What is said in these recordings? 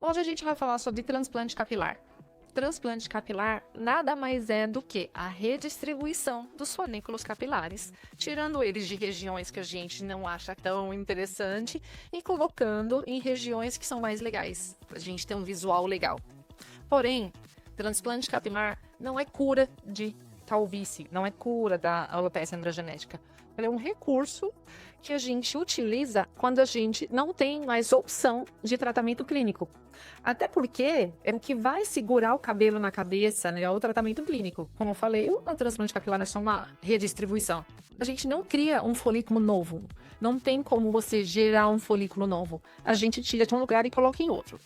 Hoje a gente vai falar sobre transplante capilar. Transplante capilar nada mais é do que a redistribuição dos folículos capilares, tirando eles de regiões que a gente não acha tão interessante e colocando em regiões que são mais legais, para a gente ter um visual legal. Porém, transplante capilar não é cura de calvície, não é cura da alopecia androgenética. Ele é um recurso que a gente utiliza quando a gente não tem mais opção de tratamento clínico. Até porque é o que vai segurar o cabelo na cabeça, né? É o tratamento clínico. Como eu falei, o transplante capilar é só uma redistribuição. A gente não cria um folículo novo. Não tem como você gerar um folículo novo. A gente tira de um lugar e coloca em outro.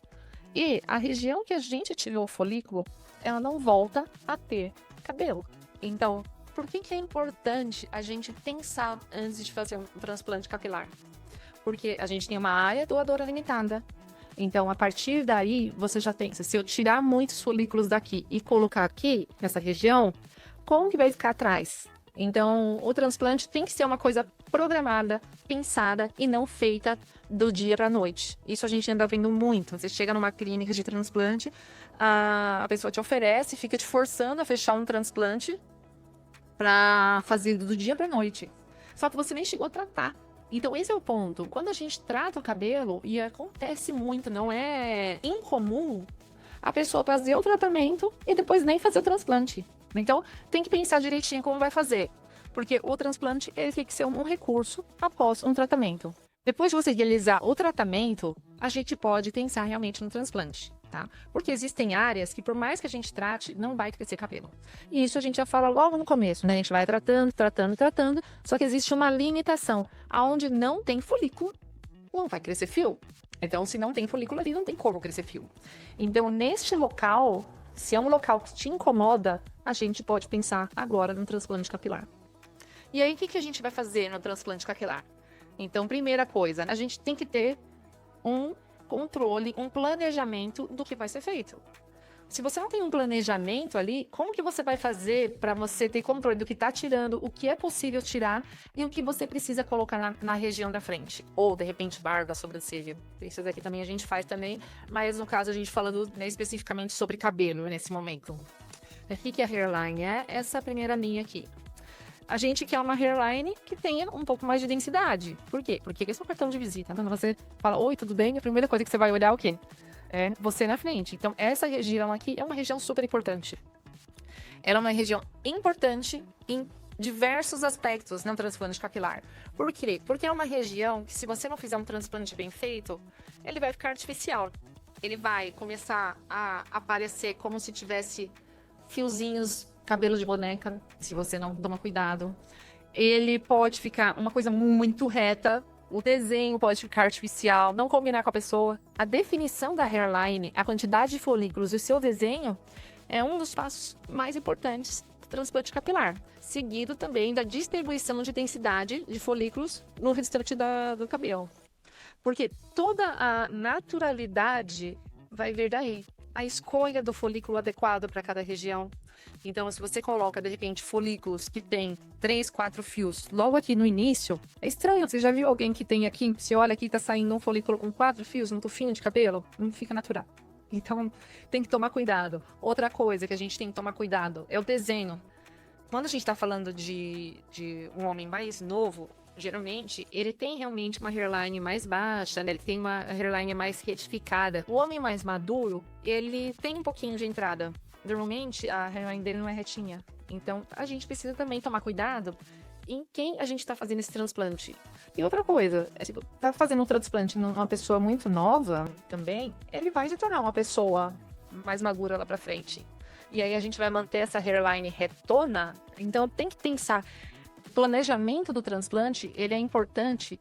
E a região que a gente tirou o folículo, ela não volta a ter cabelo. Então, por que é importante a gente pensar antes de fazer um transplante capilar? Porque a gente tem uma área doadora limitada. Então, a partir daí, você já pensa, se eu tirar muitos folículos daqui e colocar aqui, nessa região, como que vai ficar atrás? Então, o transplante tem que ser uma coisa programada, pensada e não feita do dia para a noite. Isso a gente anda vendo muito. Você chega numa clínica de transplante, a pessoa te oferece, fica te forçando a fechar um transplante para fazer do dia para a noite. Só que você nem chegou a tratar. Então, esse é o ponto. Quando a gente trata o cabelo, e acontece muito, não é incomum a pessoa fazer o tratamento e depois nem fazer o transplante. Então, tem que pensar direitinho como vai fazer. Porque o transplante ele tem que ser um recurso após um tratamento. Depois de você realizar o tratamento, a gente pode pensar realmente no transplante, tá? Porque existem áreas que, por mais que a gente trate, não vai crescer cabelo. E isso a gente já fala logo no começo, né? A gente vai tratando, só que existe uma limitação. Aonde não tem folículo, não vai crescer fio. Então, se não tem folículo ali, não tem como crescer fio. Então, neste local, se é um local que te incomoda, a gente pode pensar agora no transplante capilar. E aí, o que a gente vai fazer no transplante capilar? Então, primeira coisa, a gente tem que ter um controle, um planejamento do que vai ser feito. Se você não tem um planejamento ali, como que você vai fazer para você ter controle do que está tirando, o que é possível tirar e o que você precisa colocar na região da frente? Ou, de repente, barba, sobrancelha. Isso daqui também a gente faz também, mas no caso a gente falando né, especificamente sobre cabelo nesse momento. O que é a hairline? É essa primeira linha aqui. A gente quer uma hairline que tenha um pouco mais de densidade. Por quê? Porque esse é o cartão de visita. Quando você fala, oi, tudo bem? A primeira coisa que você vai olhar é o quê? É você na frente. Então, essa região aqui é uma região super importante. Ela é uma região importante em diversos aspectos no transplante capilar. Por quê? Porque é uma região que, se você não fizer um transplante bem feito, ele vai ficar artificial. Ele vai começar a aparecer como se tivesse fiozinhos, cabelo de boneca, se você não toma cuidado. Ele pode ficar uma coisa muito reta. O desenho pode ficar artificial, não combinar com a pessoa. A definição da hairline, a quantidade de folículos e o seu desenho é um dos passos mais importantes do transplante capilar. Seguido também da distribuição de densidade de folículos no restante do cabelo. Porque toda a naturalidade vai vir daí. A escolha do folículo adequado para cada região. Então, se você coloca, de repente, folículos que tem 3, 4 fios logo aqui no início, é estranho. Você já viu alguém que tem aqui, você olha aqui, tá saindo um folículo com 4 fios, um tufinho de cabelo? Não fica natural. Então, tem que tomar cuidado. Outra coisa que a gente tem que tomar cuidado é o desenho. Quando a gente tá falando de um homem mais novo, geralmente, ele tem realmente uma hairline mais baixa, né? Ele tem uma hairline mais retificada. O homem mais maduro, ele tem um pouquinho de entrada. Normalmente, a hairline dele não é retinha. Então, a gente precisa também tomar cuidado em quem a gente tá fazendo esse transplante. E outra coisa, tipo, tá fazendo um transplante numa pessoa muito nova também, ele vai se tornar uma pessoa mais madura lá pra frente. E aí a gente vai manter essa hairline retona. Então, tem que pensar. O planejamento do transplante, ele é importante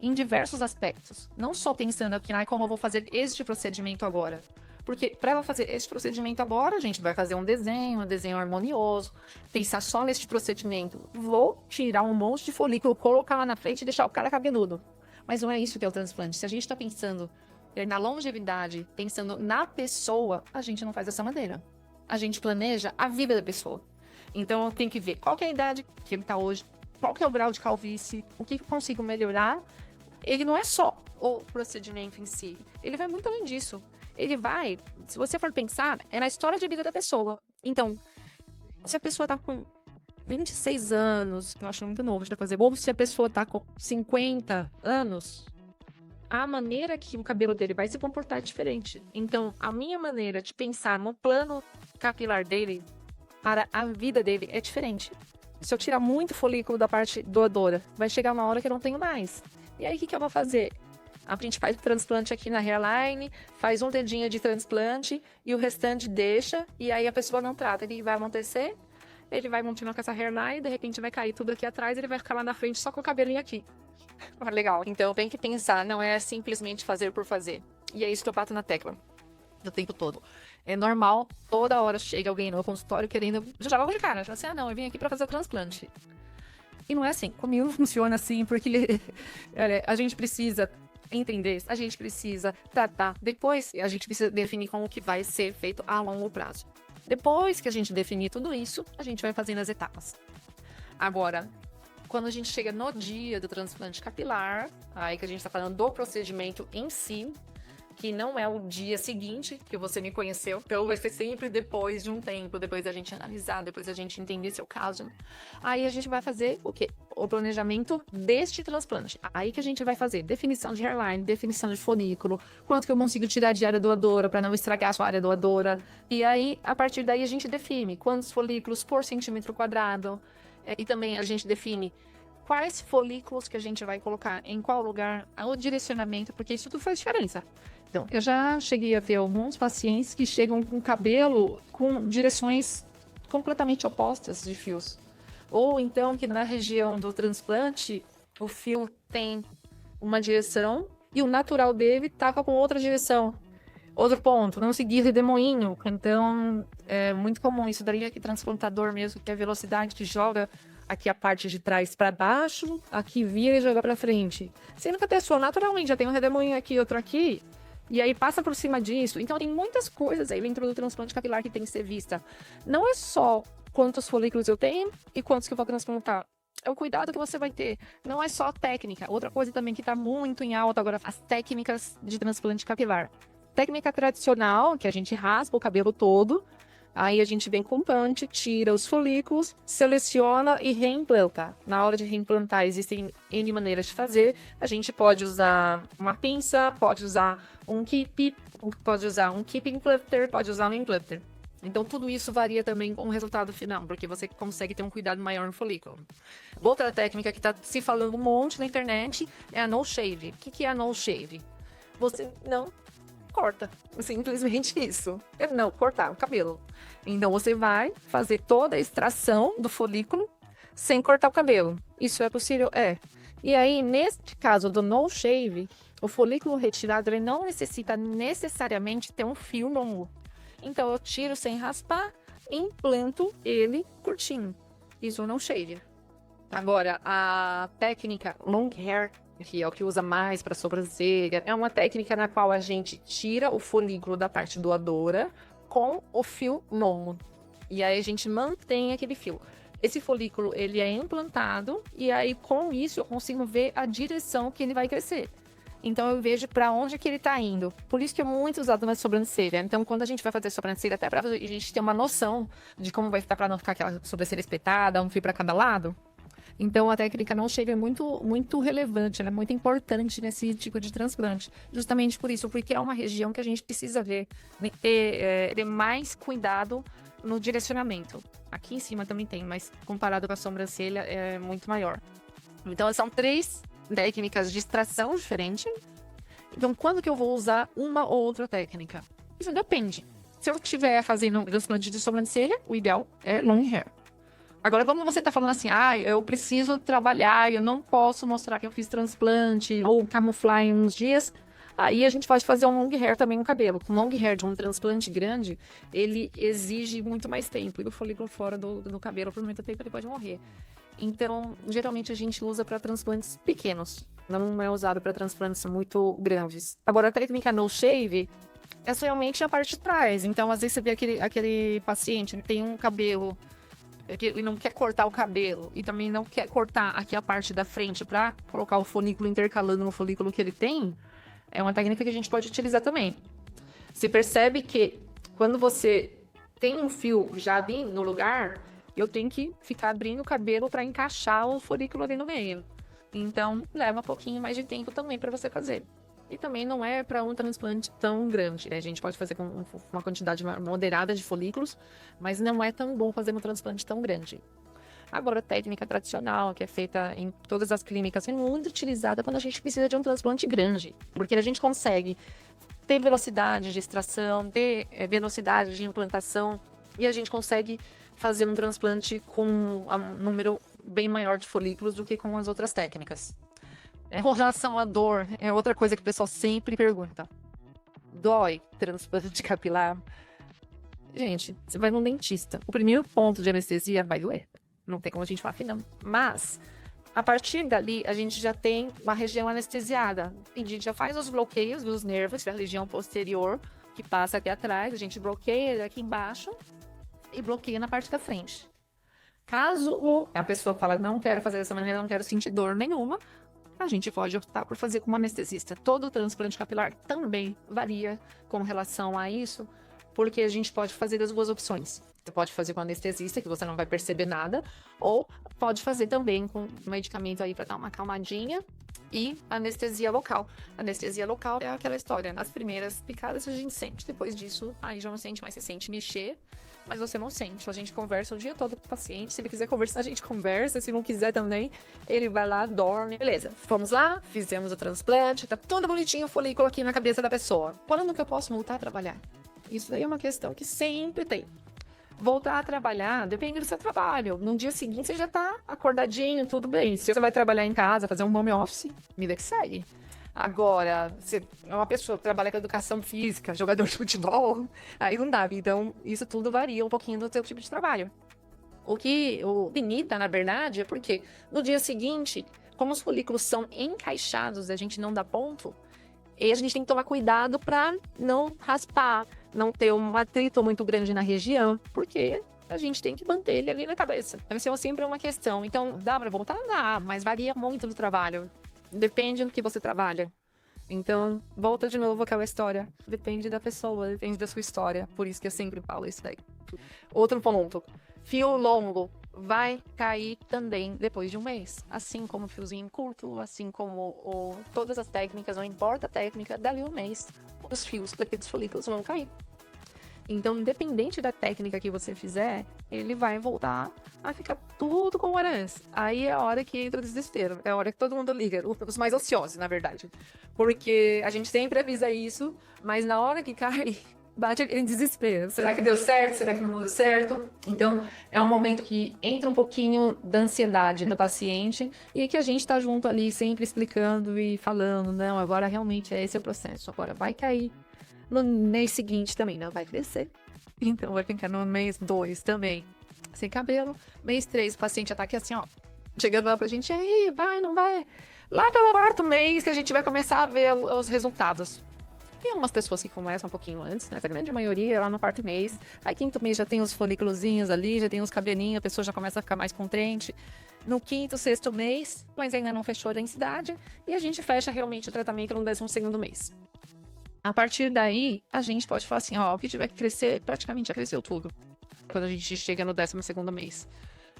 em diversos aspectos. Não só pensando aqui, como eu vou fazer este procedimento agora. Porque para ela fazer este procedimento agora, a gente vai fazer um desenho harmonioso, pensar só neste procedimento. Vou tirar um monte de folículo, colocar lá na frente e deixar o cara cabeludo. Mas não é isso que é o transplante. Se a gente está pensando na longevidade, pensando na pessoa, a gente não faz dessa maneira. A gente planeja a vida da pessoa. Então, eu tenho que ver qual que é a idade que ele está hoje, qual que é o grau de calvície, o que eu consigo melhorar. Ele não é só o procedimento em si, ele vai muito além disso. ele vai, se você for pensar, é na história de vida da pessoa. Então, se a pessoa tá com 26 anos, que eu acho muito novo de fazer, ou se a pessoa tá com 50 anos, a maneira que o cabelo dele vai se comportar é diferente. Então, a minha maneira de pensar no plano capilar dele para a vida dele é diferente. Se eu tirar muito folículo da parte doadora, vai chegar uma hora que eu não tenho mais. E aí, o que eu vou fazer? A gente faz o transplante aqui na hairline, faz um dedinho de transplante e o restante deixa, e aí a pessoa não trata. Ele vai acontecer, ele vai continuar com essa hairline, de repente vai cair tudo aqui atrás, ele vai ficar lá na frente só com o cabelinho aqui. Legal. Então tem que pensar, não é simplesmente fazer por fazer. E é isso que eu bato na tecla o tempo todo. É normal, toda hora chega alguém no consultório querendo já logo de cara, já assim, não, eu vim aqui pra fazer o transplante. E não é assim, comigo não funciona assim, porque a gente precisa entender, a gente precisa tratar. Depois, a gente precisa definir como que vai ser feito a longo prazo. Depois que a gente definir tudo isso, a gente vai fazendo as etapas. Agora, quando a gente chega no dia do transplante capilar, aí que a gente está falando do procedimento em si, que não é o dia seguinte que você me conheceu, então vai ser sempre depois de um tempo, depois da gente analisar, depois da gente entender seu caso. Aí a gente vai fazer o quê? O planejamento deste transplante. Aí que a gente vai fazer definição de hairline, definição de folículo, quanto que eu consigo tirar de área doadora para não estragar a sua área doadora. E aí, a partir daí, a gente define quantos folículos por centímetro quadrado. E também a gente define quais folículos que a gente vai colocar em qual lugar, o direcionamento, porque isso tudo faz diferença. Então, eu já cheguei a ver alguns pacientes que chegam com cabelo com direções completamente opostas de fios. Ou então que na região do transplante, o fio tem uma direção e o natural dele estava com outra direção. Outro ponto, não seguir redemoinho. Então, é muito comum isso daí aqui, transplantador mesmo, que é a velocidade que joga aqui a parte de trás para baixo, aqui vira e joga para frente. Sendo que a pessoa naturalmente já tem um redemoinho aqui, outro aqui, e aí passa por cima disso. Então tem muitas coisas aí dentro do transplante capilar que tem que ser vista. Não é só quantos folículos eu tenho e quantos que eu vou transplantar. É o cuidado que você vai ter. Não é só técnica. Outra coisa também que está muito em alta agora, as técnicas de transplante capilar. Técnica tradicional, que a gente raspa o cabelo todo. Aí a gente vem com punch, tira os folículos, seleciona e reimplanta. Na hora de reimplantar, existem N maneiras de fazer. A gente pode usar uma pinça, pode usar um keep, pode usar um keep implanter, pode usar um implanter. Então tudo isso varia também com o resultado final, porque você consegue ter um cuidado maior no folículo. Outra técnica que está se falando um monte na internet é a no shave. O que é a no shave? Você não corta, simplesmente isso. É não cortar o cabelo. Então você vai fazer toda a extração do folículo sem cortar o cabelo. Isso é possível? É. E aí, neste caso do no shave, o folículo retirado ele não necessita necessariamente ter um fio longo. Então eu tiro sem raspar e implanto ele curtinho. Isso é o no shave. Agora, a técnica long hair, que é o que usa mais para sobrancelha, é uma técnica na qual a gente tira o folículo da parte doadora com o fio longo. E aí a gente mantém aquele fio. Esse folículo, ele é implantado e aí com isso eu consigo ver a direção que ele vai crescer. Então eu vejo para onde que ele está indo. Por isso que é muito usado na sobrancelha. Então quando a gente vai fazer sobrancelha, até para a gente ter uma noção de como vai ficar para não ficar aquela sobrancelha espetada, um fio para cada lado. Então, a técnica no shave é muito, muito relevante, ela é muito importante nesse tipo de transplante. Justamente por isso, porque é uma região que a gente precisa ver, ter mais cuidado no direcionamento. Aqui em cima também tem, mas comparado com a sobrancelha é muito maior. Então, são 3 técnicas de extração diferentes. Então, quando que eu vou usar uma ou outra técnica? Isso depende. Se eu estiver fazendo um transplante de sobrancelha, o ideal é long hair. Agora, como você tá falando assim, eu preciso trabalhar, eu não posso mostrar que eu fiz transplante ou camuflar em uns dias, aí a gente pode fazer um long hair também no cabelo. O long hair de um transplante grande, ele exige muito mais tempo. E o folículo fora do cabelo, por muito tempo, ele pode morrer. Então, geralmente a gente usa para transplantes pequenos. Não é usado para transplantes muito grandes. Agora, a técnica no shave é somente a parte de trás. Então, às vezes você vê aquele paciente que tem um cabelo... Ele não quer cortar o cabelo e também não quer cortar aqui a parte da frente para colocar o folículo intercalando no folículo que ele tem, é uma técnica que a gente pode utilizar também. Se percebe que quando você tem um fio já ali no lugar, eu tenho que ficar abrindo o cabelo para encaixar o folículo ali no meio. Então, leva um pouquinho mais de tempo também para você fazer. E também não é para um transplante tão grande, né? A gente pode fazer com uma quantidade moderada de folículos, mas não é tão bom fazer um transplante tão grande. Agora, a técnica tradicional, que é feita em todas as clínicas, é muito utilizada quando a gente precisa de um transplante grande, porque a gente consegue ter velocidade de extração, ter velocidade de implantação, e a gente consegue fazer um transplante com um número bem maior de folículos do que com as outras técnicas. Com relação à dor, é outra coisa que o pessoal sempre pergunta. Dói transplante capilar? Gente, você vai num dentista. O primeiro ponto de anestesia vai doer. Não tem como a gente falar que não. Mas, a partir dali, a gente já tem uma região anestesiada. A gente já faz os bloqueios dos nervos da região posterior, que passa aqui atrás. A gente bloqueia aqui embaixo e bloqueia na parte da frente. Caso a pessoa fala, não quero fazer dessa maneira, não quero sentir dor nenhuma, a gente pode optar por fazer com um anestesista. Todo transplante capilar também varia com relação a isso, porque a gente pode fazer das duas opções. Você pode fazer com anestesista, que você não vai perceber nada, ou pode fazer também com medicamento aí para dar uma acalmadinha e anestesia local. Anestesia local é aquela história, nas primeiras picadas a gente sente, depois disso aí já não sente mais, você sente mexer, mas você não sente. A gente conversa o dia todo com o paciente, se ele quiser conversar a gente conversa, se não quiser também, ele vai lá, dorme. Beleza, fomos lá, fizemos o transplante, tá tudo bonitinho o folículo aqui na cabeça da pessoa. Quando que eu posso voltar a trabalhar? Isso daí é uma questão que sempre tem. Voltar a trabalhar depende do seu trabalho. No dia seguinte você já tá acordadinho, tudo bem. Se você vai trabalhar em casa, fazer um home office, vida que segue. Agora, você é uma pessoa que trabalha com educação física, jogador de futebol, aí não dá. Então, isso tudo varia um pouquinho do seu tipo de trabalho. O que o limita, na verdade, é porque no dia seguinte, como os folículos são encaixados, a gente não dá ponto, e a gente tem que tomar cuidado para não raspar, não ter um atrito muito grande na região, porque a gente tem que manter ele ali na cabeça. Então, sempre é uma questão. Então, dá para voltar? Dá, mas varia muito do trabalho. Depende do que você trabalha. Então, volta de novo aquela história. Depende da pessoa, depende da sua história. Por isso que eu sempre falo isso daí. Outro ponto. Fio longo vai cair também depois de um mês. Assim como o fiozinho curto, assim como todas as técnicas, não importa a técnica, dali um mês, os fios daqueles folículos vão cair. Então, independente da técnica que você fizer, ele vai voltar a ficar tudo como era antes. Aí é a hora que entra o desespero. É a hora que todo mundo liga. Os mais ociosos, na verdade. Porque a gente sempre avisa isso, mas na hora que cai, bate aquele desespero. Será que deu certo? Será que não deu certo? Então, é um momento que entra um pouquinho da ansiedade do paciente e que a gente tá junto ali, sempre explicando e falando, não, agora realmente é esse o processo. Agora vai cair. No mês seguinte também não vai crescer. Então vai ficar no mês 2 também sem cabelo. Mês 3 o paciente já tá aqui assim, ó, chegando lá pra gente, aí, vai, não vai? Lá pelo 4º mês que a gente vai começar a ver os resultados. Tem algumas pessoas que começam um pouquinho antes, né? A grande maioria lá no 4º mês. Aí 5º mês já tem os folículozinhos ali, já tem os cabelinhos, a pessoa já começa a ficar mais contente. No 5º, 6º mês, mas ainda não fechou a densidade. E a gente fecha realmente o tratamento no 12º mês. A partir daí, a gente pode falar assim, ó, o que tiver que crescer, praticamente já cresceu tudo. Quando a gente chega no 12º mês.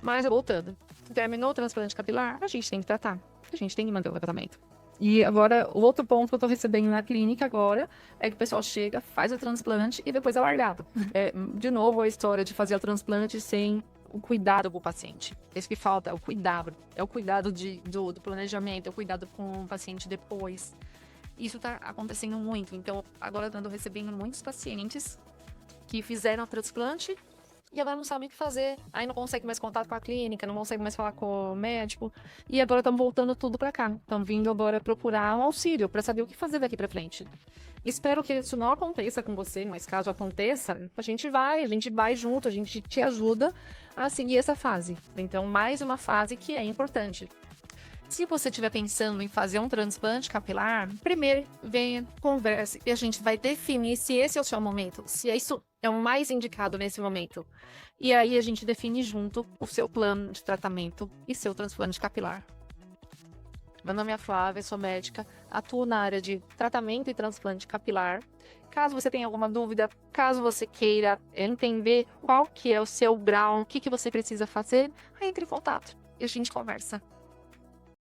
Mas, voltando, terminou o transplante capilar, a gente tem que tratar. A gente tem que manter o tratamento. E agora, o outro ponto que eu tô recebendo na clínica agora é que o pessoal chega, faz o transplante e depois é largado. É, de novo, a história de fazer o transplante sem o cuidado com o paciente. Esse que falta, é o cuidado. É o cuidado do planejamento, é o cuidado com o paciente depois. Isso está acontecendo muito. Então, agora eu ando recebendo muitos pacientes que fizeram o transplante e agora não sabem o que fazer. Aí não consegue mais contato com a clínica, não consegue mais falar com o médico. E agora estão voltando tudo para cá. Estão vindo agora procurar um auxílio para saber o que fazer daqui para frente. Espero que isso não aconteça com você, mas caso aconteça, a gente vai junto, a gente te ajuda a seguir essa fase. Então, mais uma fase que é importante. Se você estiver pensando em fazer um transplante capilar, primeiro venha, converse e a gente vai definir se esse é o seu momento, se isso é o mais indicado nesse momento. E aí a gente define junto o seu plano de tratamento e seu transplante capilar. Meu nome é Flávia, sou médica, atuo na área de tratamento e transplante capilar. Caso você tenha alguma dúvida, caso você queira entender qual que é o seu grau, o que que você precisa fazer, entre em contato e a gente conversa.